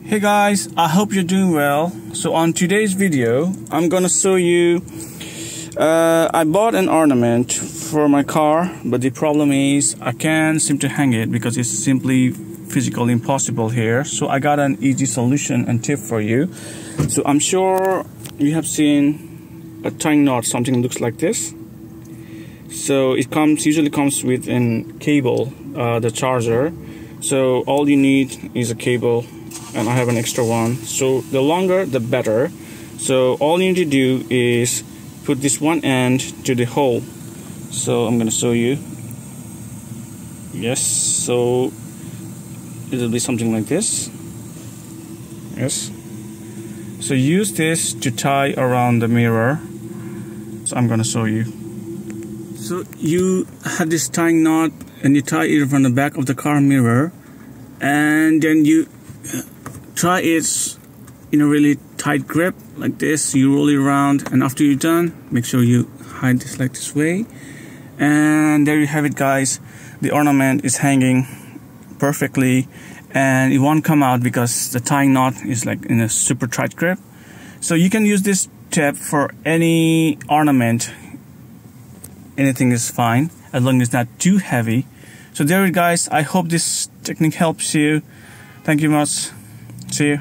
Hey guys, I hope you're doing well. So on today's video, I'm gonna show you I bought an ornament for my car, but the problem is I can't seem to hang it because it's simply physically impossible here. So I got an easy solution and tip for you. So I'm sure you have seen a tying knot, something that looks like this. So it usually comes with a cable, the charger. So all you need is a cable, and I have an extra one. So the longer the better. So all you need to do is put this one end to the hole. So I'm gonna show you. Yes, so it'll be something like this. Yes. So use this to tie around the mirror. So I'm gonna show you. So you have this tying knot and you tie it from the back of the car mirror, and then you try it in a really tight grip like this. You roll it around, and after you're done, make sure you hide this like this way. And there you have it, guys. The ornament is hanging perfectly, and it won't come out because the tying knot is like in a super tight grip. So you can use this tip for any ornament. Anything is fine as long as it's not too heavy. So there it, guys. I hope this technique helps you. Thank you much. See you.